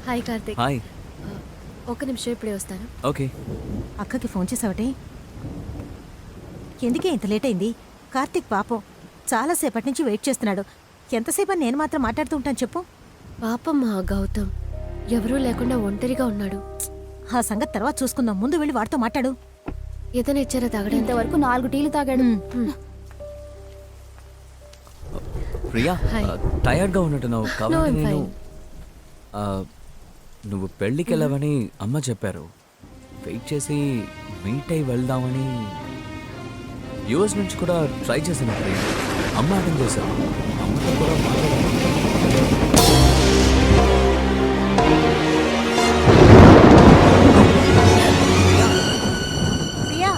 Hi Karthik. Hi. ఒక్క నిమిషం ఇప్పుడే వస్తాను. ఓకే. అక్కకి ఫోన్ చేసావటే? ఎందుకే ఇంత లేట్ అయింది? కార్తీక్ పాపం చాలాసేపటి నుంచి వెయిట్ చేస్తున్నాడు. ఎంతసేపని నేను మాత్రం మాట్లాడుతూ ఉంటాను చెప్పు. పాపం మా గౌతమ్ ఎవరూ లేకుండా ఒంటరిగా ఉన్నాడు. ఆ సంగతి తర్వాత చూసుకుందాం, ముందు వెళ్ళి వాడితో మాట్లాడు. ఏదైనా ఇచ్చారా తాగడానికి? ఇంతవరకు 4 టీలు తాగాడు. ప్రియా, హాయ్. టయర్డ్గా ఉన్నట్టున్నావు. No, కాబట్టి I'm నేను fine. నువ్వు పెళ్ళికి వెళ్ళవని అమ్మ చెప్పారు. వెయిట్ చేసి మీట్ అయి వెళ్దామని యూఎస్ నుంచి కూడా ట్రై చేశాను ప్రియా. అమ్మ అటెండ్ చేశాను. అమ్మతో కూడా మాట్లాడాను. Priya,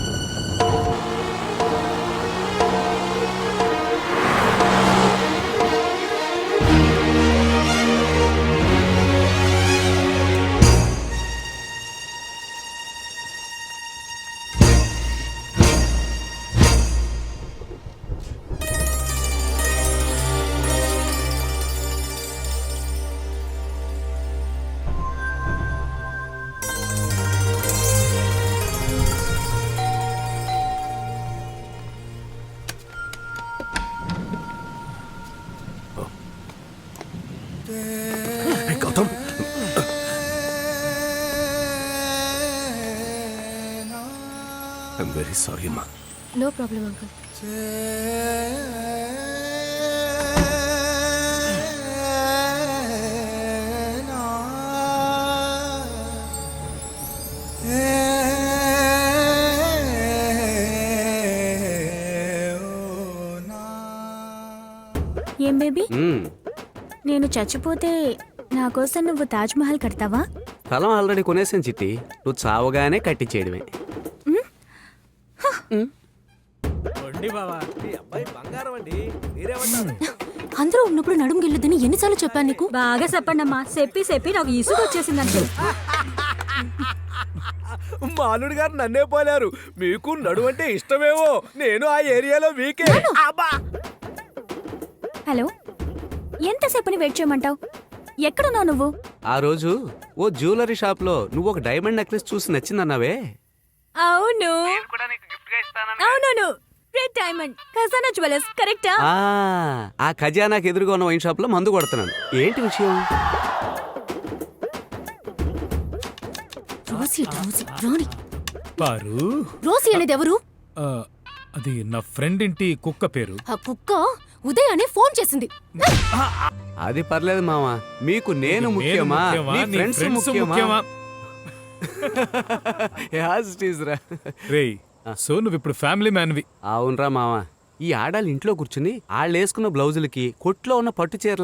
Gautham, I'm very sorry అమ్మా. No problem uncle. ఏం బేబీ, నేను చచ్చిపోతే నా కోసం నువ్వు తాజ్ మహల్ కడతావా? స్థలం ఆల్రెడీ కొనేసాను చిట్టి, నువ్వు చావగానే కట్టించేయడమే. అందరూ ఉన్నప్పుడు నడుము గిల్లుదని ఎన్నిసార్లు చెప్పాను నీకు? బాగా చెప్పండమ్మా, చెప్పి నాకు ఇసుగు వచ్చేసిందంటే. మాలుడు గారు నన్నే పోలారు. మీకు నడు అంటే ఇష్టమేమో, నేను ఆ ఏరియాలో వీకే. హలో, ఎంతసేపని వెయిట్ చేయమంటావు? ఎక్కడున్నావు నువ్వు? ఆ రోజు ఓ జ్యువెలరీ షాప్ లో నువ్వు ఒక డైమండ్ నెక్లెస్ చూసి నచ్చిందన్నావే. అవును అవునవును, రెడ్ డైమండ్ ఖజానా జ్యువెలర్స్, కరెక్టా? ఆ ఖజానాకి ఎదురుగా ఉన్న వైన్ షాప్ లో మందు కొడుతున్నాను. ఏంటి విషయం? రోసి రాణి. పారు, రోసి అనేది ఎవరు? అది నా ఫ్రెండ్ ఇంటి కుక్క పేరు. ఆ కుక్క ఉదయాన్నే ఫోన్ చేసింది. అది పర్లేదు మావా, మీకు నేను ముఖ్యమా, మీ నీ ఫ్రెండ్స్ ఫ్రెండ్స్ ముఖ్యమా? యాజ్ ఇట్ ఈజ్ రా. రేయ్, సో నువ్వు ఇప్పుడు ఫ్యామిలీ మ్యాన్వి. అవునరా మావా, ఈ ఆడాళ్ళు ఇంట్లో కూర్చుని వాళ్ళు వేసుకున్న బ్లౌజులకి కొట్లో ఉన్న పట్టు చీరల